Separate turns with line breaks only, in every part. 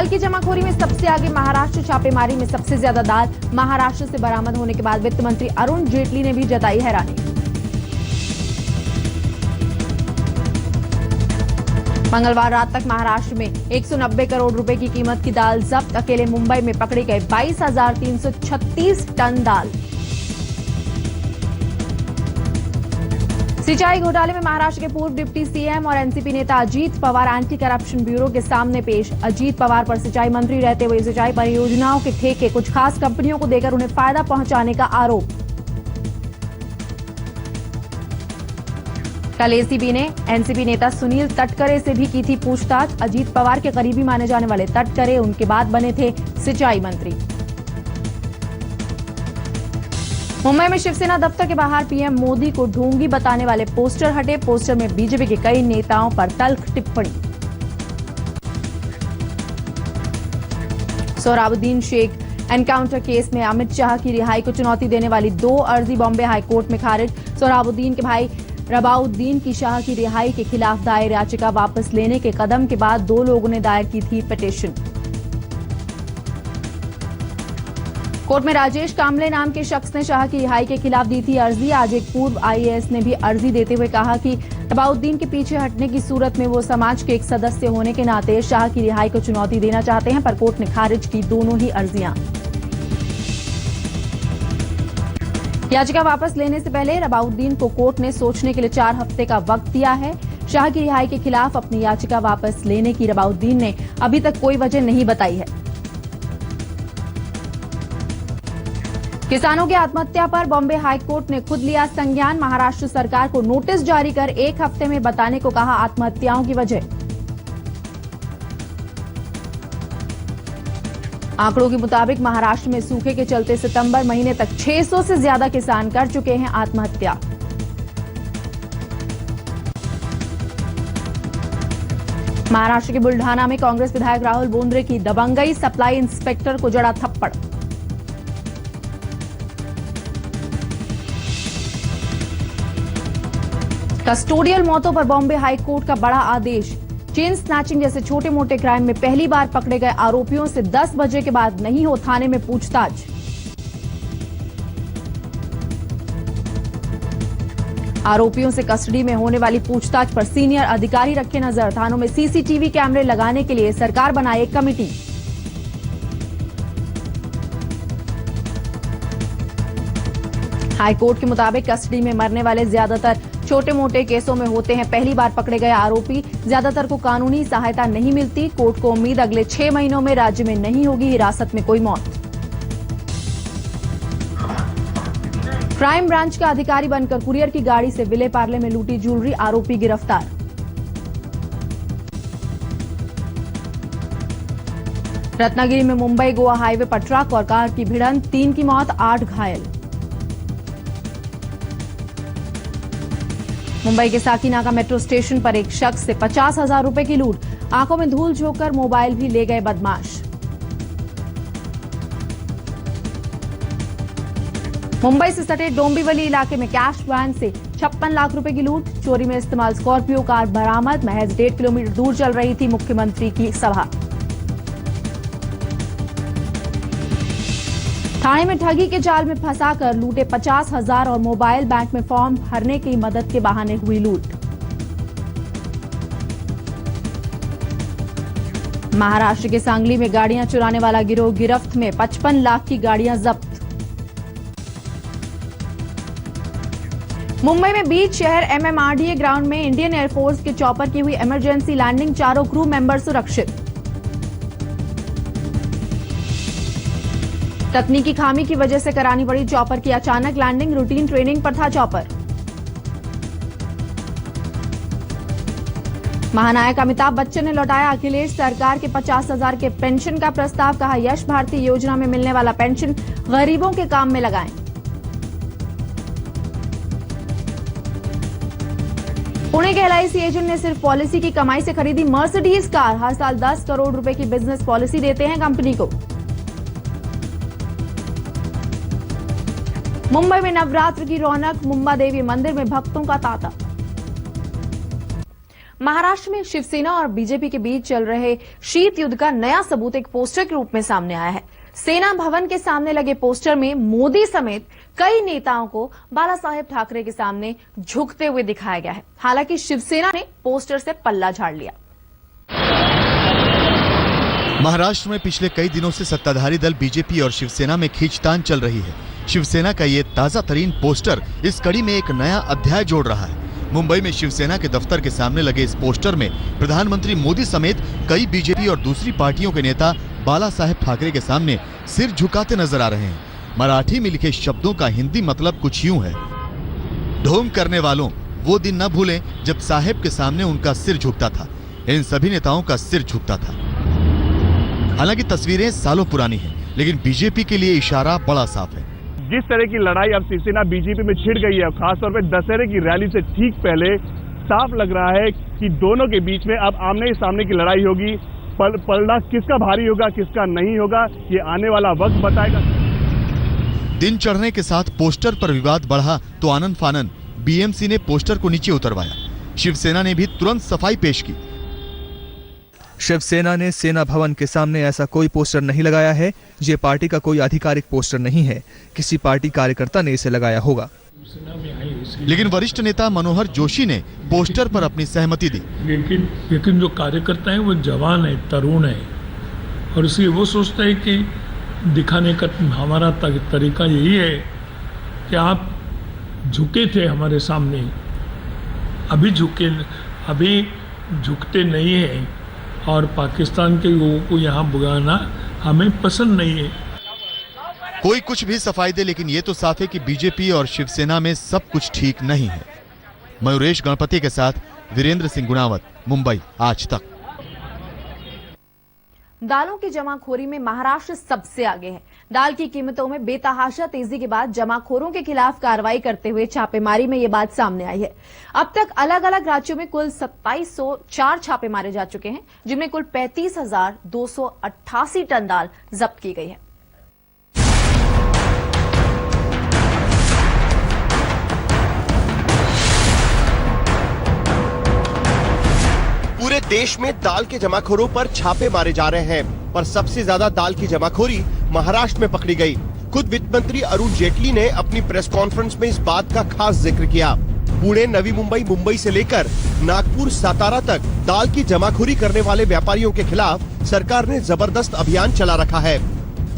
दाल की जमाखोरी में सबसे आगे महाराष्ट्र, छापेमारी में सबसे ज्यादा दाल महाराष्ट्र से बरामद होने के बाद वित्त मंत्री अरुण जेटली ने भी जताई हैरानी। मंगलवार रात तक महाराष्ट्र में 190 करोड़ रुपए की कीमत की दाल जब्त। अकेले मुंबई में पकड़े गए 22,336 टन दाल। सिंचाई घोटाले में महाराष्ट्र के पूर्व डिप्टी सीएम और एनसीपी नेता Ajit Pawar anti corruption bureau के सामने पेश। अजीत पवार पर सिंचाई मंत्री रहते हुए सिंचाई परियोजनाओं के ठेके कुछ खास कंपनियों को देकर उन्हें फायदा पहुंचाने का आरोप। कल एसीबी ने एनसीपी नेता सुनील तटकरे से भी की थी पूछताछ। अजीत पवार के करीबी माने जाने वाले तटकरे उनके बाद बने थे सिंचाई मंत्री। मुंबई में शिवसेना दफ्तर के बाहर पीएम मोदी को ढोंगी बताने वाले पोस्टर हटे। पोस्टर में बीजेपी के कई नेताओं पर तल्ख टिप्पणी। सोहराबुद्दीन शेख एनकाउंटर केस में अमित शाह की रिहाई को चुनौती देने वाली 2 अर्जी बॉम्बे हाईकोर्ट में खारिज। सोहराबुद्दीन के भाई रबाउद्दीन की शाह की रिहाई के खिलाफ दायर याचिका वापस लेने के कदम के बाद 2 लोगों ने दायर की थी पिटीशन। कोर्ट में राजेश कामले नाम के शख्स ने शाह की रिहाई के खिलाफ दी थी अर्जी। आज एक पूर्व आईएएस ने भी अर्जी देते हुए कहा कि रबाउद्दीन के पीछे हटने की सूरत में वो समाज के एक सदस्य होने के नाते शाह की रिहाई को चुनौती देना चाहते हैं, पर कोर्ट ने खारिज की दोनों ही अर्जियां। याचिका वापस लेने से पहले रबाउद्दीन को कोर्ट ने सोचने के लिए 4 हफ्ते का वक्त दिया है। शाह की रिहाई के खिलाफ अपनी याचिका वापस लेने की रबाउद्दीन ने अभी तक कोई वजह नहीं बताई है। किसानों की आत्महत्या पर बॉम्बे हाईकोर्ट ने खुद लिया संज्ञान। महाराष्ट्र सरकार को नोटिस जारी कर 1 हफ्ते में बताने को कहा आत्महत्याओं की वजह। आंकड़ों के मुताबिक महाराष्ट्र में सूखे के चलते सितंबर महीने तक 600 से ज्यादा किसान कर चुके हैं आत्महत्या। महाराष्ट्र के बुल्ढाना में कांग्रेस विधायक राहुल बोंद्रे की दबंगई, सप्लाई इंस्पेक्टर को जड़ा थप्पड़। कस्टोडियल मौतों पर बॉम्बे हाईकोर्ट का बड़ा आदेश। चेन स्नैचिंग जैसे छोटे मोटे क्राइम में पहली बार पकड़े गए आरोपियों से 10 बजे के बाद नहीं हो थाने में पूछताछ। आरोपियों से कस्टडी में होने वाली पूछताछ पर सीनियर अधिकारी रखे नजर। थानों में सीसीटीवी कैमरे लगाने के लिए सरकार बनाए एक कमेटी। हाईकोर्ट के मुताबिक कस्टडी में मरने वाले ज्यादातर छोटे मोटे केसों में होते हैं। पहली बार पकड़े गए आरोपी ज्यादातर को कानूनी सहायता नहीं मिलती। कोर्ट को उम्मीद अगले 6 महीनों में राज्य में नहीं होगी हिरासत में कोई मौत। क्राइम ब्रांच का अधिकारी बनकर कुरियर की गाड़ी से विले पार्ले में लूटी ज्वेलरी, आरोपी गिरफ्तार। रत्नागिरी में मुंबई गोवा हाईवे पर ट्रक और कार की भिड़ंत, 3 की मौत, 8 घायल। मुंबई के साकीनाका मेट्रो स्टेशन पर एक शख्स से 50,000 रुपए की लूट, आंखों में धूल झोंककर मोबाइल भी ले गए बदमाश। मुंबई से सटे डोंबिवली इलाके में कैश वैन से 56 लाख रुपए की लूट, चोरी में इस्तेमाल स्कॉर्पियो कार बरामद। महज 1.5 किलोमीटर दूर चल रही थी मुख्यमंत्री की सभा। थाने में ठगी के जाल में फंसाकर लूटे 50,000 और मोबाइल, बैंक में फॉर्म भरने की मदद के बहाने हुई लूट। महाराष्ट्र के सांगली में गाड़ियां चुराने वाला गिरोह गिरफ्त में, 55 लाख की गाड़ियां जब्त। मुंबई में बीच शहर एमएमआरडीए ग्राउंड में इंडियन एयरफोर्स के चॉपर की हुई इमरजेंसी लैंडिंग, चारों क्रू मेंबर सुरक्षित। तकनीकी खामी की वजह से करानी पड़ी चॉपर की अचानक लैंडिंग, रूटीन ट्रेनिंग पर था चॉपर। महानायक अमिताभ बच्चन ने लौटाया अखिलेश सरकार के 50,000 के पेंशन का प्रस्ताव। कहा यश भारती योजना में मिलने वाला पेंशन गरीबों के काम में लगाएं। पुणे के एलआईसी एजेंट ने सिर्फ पॉलिसी की कमाई से खरीदी मर्सिडीज कार। हर साल 10 करोड़ रुपए की बिजनेस पॉलिसी देते हैं कंपनी को। मुंबई में नवरात्र की रौनक, मुंबा देवी मंदिर में भक्तों का तांता। महाराष्ट्र में शिवसेना और बीजेपी के बीच चल रहे शीत युद्ध का नया सबूत एक पोस्टर के रूप में सामने आया है। सेना भवन के सामने लगे पोस्टर में मोदी समेत कई नेताओं को बाला साहेब ठाकरे के सामने झुकते हुए दिखाया गया है। हालांकि शिवसेना ने पोस्टर से पल्ला झाड़ लिया।
महाराष्ट्र में पिछले कई दिनों से सत्ताधारी दल बीजेपी और शिवसेना में खींचतान चल रही है। शिवसेना का ये ताजा तरीन पोस्टर इस कड़ी में एक नया अध्याय जोड़ रहा है। मुंबई में शिवसेना के दफ्तर के सामने लगे इस पोस्टर में प्रधानमंत्री मोदी समेत कई बीजेपी और दूसरी पार्टियों के नेता बाला साहेब ठाकरे के सामने सिर झुकाते नजर आ रहे हैं। मराठी में लिखे शब्दों का हिंदी मतलब कुछ यूं है, ढोंग करने वालों वो दिन न भूलें जब साहेब के सामने उनका सिर झुकता था। इन सभी नेताओं का सिर झुकता था। हालांकि तस्वीरें सालों पुरानी हैं, लेकिन बीजेपी के लिए इशारा बड़ा साफ है।
जिस तरह की लड़ाई अब शिवसेना बीजेपी में छिड़ गई है, खासतौर पे दशहरे की रैली से ठीक पहले साफ लग रहा है कि दोनों के बीच में अब आमने सामने की लड़ाई होगी। पलड़ा किसका भारी होगा, किसका नहीं होगा, ये आने वाला वक्त बताएगा।
दिन चढ़ने के साथ पोस्टर पर विवाद बढ़ा तो आनन फानन बीएमसी ने पोस्टर को नीचे उतरवाया। शिवसेना ने भी तुरंत सफाई पेश की।
शिवसेना ने सेना भवन के सामने ऐसा कोई पोस्टर नहीं लगाया है। ये पार्टी का कोई आधिकारिक पोस्टर नहीं है, किसी पार्टी कार्यकर्ता ने इसे लगाया होगा।
लेकिन वरिष्ठ नेता मनोहर जोशी ने पोस्टर पर अपनी सहमति दी।
लेकिन जो कार्यकर्ता है वो जवान है, तरुण है, और इसलिए वो सोचता है कि दिखाने का हमारा तरीका यही है कि आप झुके थे हमारे सामने, अभी झुकते नहीं है, और पाकिस्तान के लोगों को यहाँ बुलाना हमें पसंद नहीं है।
कोई कुछ भी सफाई दे, लेकिन ये तो साफ है कि बीजेपी और शिवसेना में सब कुछ ठीक नहीं है। मयूरेश गणपति के साथ वीरेंद्र सिंह गुणावत, मुंबई, आज तक।
दालों की जमाखोरी में महाराष्ट्र सबसे आगे है। दाल की कीमतों में बेतहाशा तेजी के बाद जमाखोरों के खिलाफ कार्रवाई करते हुए छापेमारी में ये बात सामने आई है। अब तक अलग अलग राज्यों में कुल 2704 छापे मारे जा चुके हैं, जिनमें कुल 35,288 टन दाल जब्त की गई है।
पूरे देश में दाल के जमाखोरों पर छापे मारे जा रहे हैं, पर सबसे ज्यादा दाल की जमाखोरी महाराष्ट्र में पकड़ी गई। खुद वित्त मंत्री अरुण जेटली ने अपनी प्रेस कॉन्फ्रेंस में इस बात का खास जिक्र किया। पुणे, नवी मुंबई, मुंबई से लेकर नागपुर, सातारा तक दाल की जमाखोरी करने वाले व्यापारियों के खिलाफ सरकार ने जबरदस्त अभियान चला रखा है।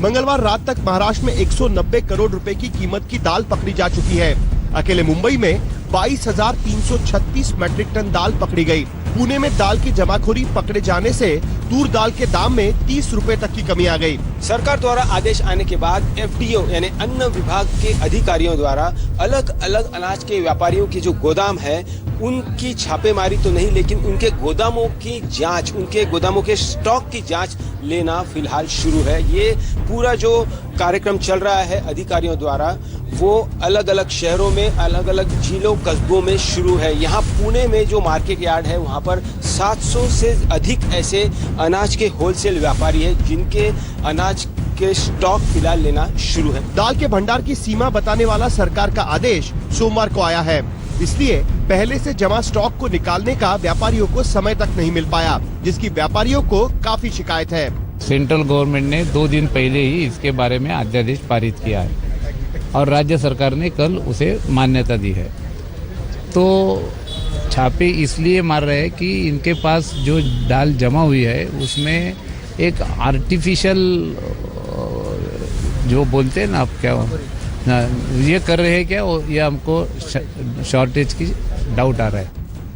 मंगलवार रात तक महाराष्ट्र में 190 करोड़ रुपए की कीमत की दाल पकड़ी जा चुकी है। अकेले मुंबई में 22,336 मैट्रिक टन दाल पकड़ी गई। पुणे में दाल की जमाखोरी पकड़े जाने से तूर दाल के दाम में 30 रुपए तक की कमी आ गई।
सरकार द्वारा आदेश आने के बाद एफडीओ यानी अन्न विभाग के अधिकारियों द्वारा अलग अलग अनाज के व्यापारियों की जो गोदाम है उनकी छापेमारी तो नहीं, लेकिन उनके गोदामों की जांच, उनके गोदामों के स्टॉक की जांच लेना फिलहाल शुरू है। ये पूरा जो कार्यक्रम चल रहा है अधिकारियों द्वारा वो अलग अलग शहरों में, अलग अलग जिलों, कस्बों में शुरू है। यहाँ पुणे में जो मार्केट यार्ड है वहाँ पर 700 से अधिक ऐसे अनाज के होलसेल व्यापारी है जिनके अनाज के स्टॉक फिलहाल लेना शुरू है।
दाल के भंडार की सीमा बताने वाला सरकार का आदेश सोमवार को आया है, इसलिए पहले से जमा स्टॉक को निकालने का व्यापारियों को समय तक नहीं मिल पाया, जिसकी व्यापारियों को काफी शिकायत है।
सेंट्रल गवर्नमेंट ने 2 दिन पहले ही इसके बारे में अध्यादेश पारित किया है और राज्य सरकार ने कल उसे मान्यता दी है। तो छापे इसलिए मार रहे हैं कि इनके पास जो दाल जमा हुई है उसमें एक आर्टिफिशियल जो बोलते हैं ना, आप क्या ये कर रहे हैं क्या, ये हमको शॉर्टेज की डाउट आ रहा है।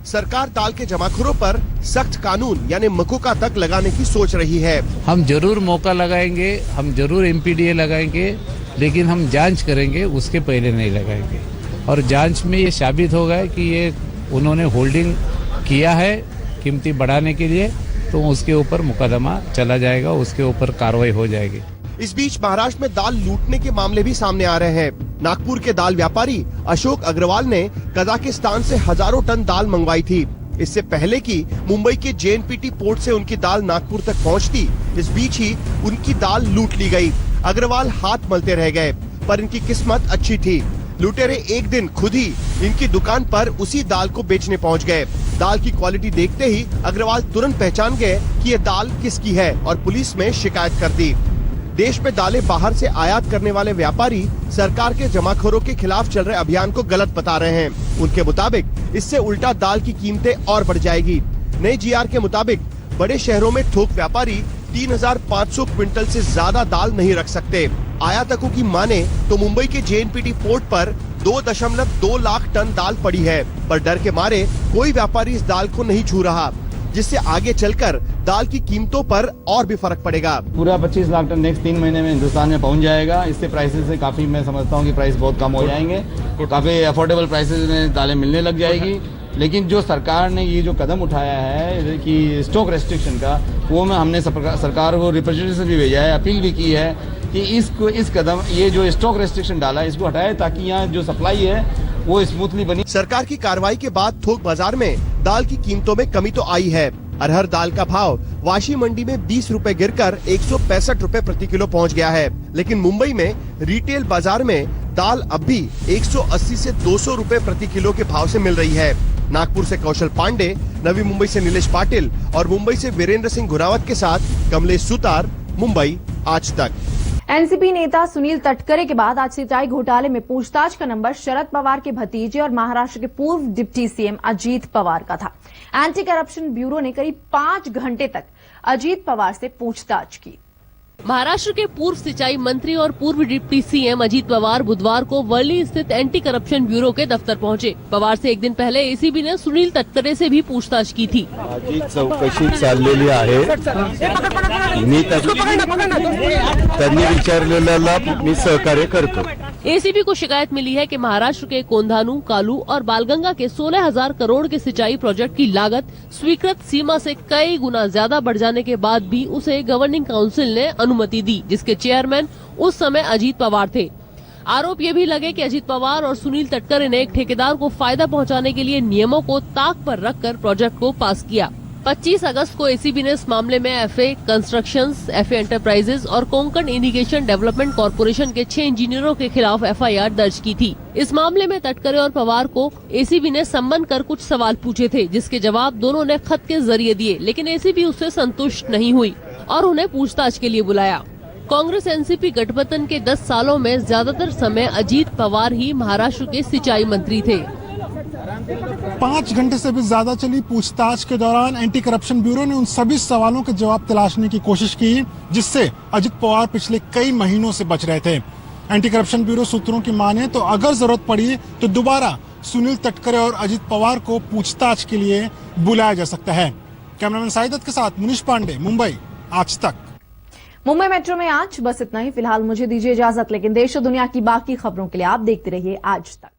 सरकार दाल के जमाखोरों पर सख्त कानून यानी मकोका तक लगाने की सोच रही है।
हम जरूर मौका लगाएंगे, हम जरूर एमपीडीए लगाएंगे, लेकिन हम जांच करेंगे, उसके पहले नहीं लगाएंगे। और जांच में ये साबित होगा कि ये उन्होंने होल्डिंग किया है कीमती बढ़ाने के लिए, तो उसके ऊपर मुकदमा चला जाएगा, उसके ऊपर कार्रवाई हो जाएगी।
इस बीच महाराष्ट्र में दाल लूटने के मामले भी सामने आ रहे हैं। नागपुर के दाल व्यापारी अशोक अग्रवाल ने कजाकिस्तान से हजारों टन दाल मंगवाई थी। इससे पहले कि मुंबई के जेएनपीटी पोर्ट से उनकी दाल नागपुर तक पहुंचती, इस बीच ही उनकी दाल लूट ली गई। अग्रवाल हाथ मलते रह गए, पर इनकी किस्मत अच्छी थी। लुटेरे एक दिन खुद ही इनकी दुकान पर उसी दाल को बेचने पहुंच गए। दाल की क्वालिटी देखते ही अग्रवाल तुरंत पहचान गए कि ये दाल किसकी है और पुलिस में शिकायत कर दी। देश में दालें बाहर से आयात करने वाले व्यापारी सरकार के जमाखोरों के खिलाफ चल रहे अभियान को गलत बता रहे हैं। उनके मुताबिक इससे उल्टा दाल की कीमतें और बढ़ जाएगी। नई जीआर के मुताबिक बड़े शहरों में थोक व्यापारी 3,500 क्विंटल से ज्यादा दाल नहीं रख सकते। आयातकों की माने तो मुंबई के JNPT पोर्ट पर 2.2 लाख टन दाल पड़ी है, पर डर के मारे कोई व्यापारी इस दाल को नहीं छू रहा, जिससे आगे चलकर दाल की कीमतों पर और भी फर्क पड़ेगा।
पूरा 25 लाख टन नेक्स्ट 3 महीने में हिंदुस्तान में पहुंच जाएगा। इससे प्राइसेस से काफी, मैं समझता हूं कि प्राइस बहुत कम हो जाएंगे, काफी अफोर्डेबल प्राइसेस में दालें मिलने लग जाएगी। लेकिन जो सरकार ने ये जो कदम उठाया है कि स्टॉक रेस्ट्रिक्शन का, वो में हमने सरकार को रिप्रेजेंटेशन भी भेजा है, अपील भी की है कि इस कदम, ये जो स्टॉक रेस्ट्रिक्शन डाला है, इसको हटाए ताकि यहाँ जो सप्लाई है वो स्मूथली बनी।
सरकार की कार्रवाई के बाद थोक बाजार में दाल की कीमतों में कमी तो आई है। अरहर दाल का भाव वाशी मंडी में 20 रुपए गिरकर 165 रुपए प्रति किलो पहुंच गया है, लेकिन मुंबई में रिटेल बाजार में दाल अब भी 180 से 200 रुपए प्रति किलो के भाव से मिल रही है। नागपुर से कौशल पांडे, नवी मुंबई से नीलेश पाटिल और मुंबई से वीरेंद्र सिंह घुरावत के साथ कमलेश सुतार, मुंबई आज तक।
एनसीपी नेता सुनील तटकरे के बाद आज सिंचाई घोटाले में पूछताछ का नंबर शरद पवार के भतीजे और महाराष्ट्र के पूर्व डिप्टी सीएम अजीत पवार का था। एंटी करप्शन ब्यूरो ने करीब 5 घंटे तक अजीत पवार से पूछताछ की।
महाराष्ट्र के पूर्व सिंचाई मंत्री और पूर्व डिप्टी सीएम अजीत पवार बुधवार को वर्ली स्थित एंटी करप्शन ब्यूरो के दफ्तर पहुंचे। पवार से एक दिन पहले एसीबी ने सुनील तटकरे से भी पूछताछ की थी।
माझी चौकशी चाललेली आहे, मी त्यांनी विचारलेल्याला मी सहकार्य करतो।
एसीबी को शिकायत मिली है कि महाराष्ट्र के कोंधानू, कालू और बालगंगा के 16,000 करोड़ के सिंचाई प्रोजेक्ट की लागत स्वीकृत सीमा से कई गुना ज्यादा बढ़ जाने के बाद भी उसे गवर्निंग काउंसिल ने अनुमति दी, जिसके चेयरमैन उस समय अजीत पवार थे। आरोप ये भी लगे कि अजीत पवार और सुनील तटकरे ने एक ठेकेदार को फायदा पहुंचाने के लिए नियमों को ताक पर रखकर प्रोजेक्ट को पास किया। 25 अगस्त को एसीबी ने इस मामले में एफए कंस्ट्रक्शंस, एफए एंटरप्राइजेज और कोंकण इरिगेशन डेवलपमेंट कॉर्पोरेशन के 6 इंजीनियरों के खिलाफ एफआईआर दर्ज की थी। इस मामले में तटकरे और पवार को एसीबी ने सम्मन कर कुछ सवाल पूछे थे, जिसके जवाब दोनों ने खत के जरिए दिए, लेकिन एसीबी उससे संतुष्ट नहीं हुई और उन्हें पूछताछ के लिए बुलाया। कांग्रेस एनसीपी गठबंधन के 10 सालों में ज्यादातर समय अजीत पवार ही महाराष्ट्र के सिंचाई मंत्री थे।
5 घंटे से भी ज्यादा चली पूछताछ के दौरान एंटी करप्शन ब्यूरो ने उन सभी सवालों के जवाब तलाशने की कोशिश की जिससे अजित पवार पिछले कई महीनों से बच रहे थे। एंटी करप्शन ब्यूरो सूत्रों की माने तो अगर जरूरत पड़ी तो दोबारा सुनील तटकरे और अजित पवार को पूछताछ के लिए बुलाया जा सकता है। कैमरामैन साइदत के साथ मुनीश पांडे, मुंबई आज तक।
मुंबई मेट्रो में आज बस इतना ही। फिलहाल मुझे दीजिए इजाजत, लेकिन देश और दुनिया की बाकी खबरों के लिए आप देखते रहिए आज तक।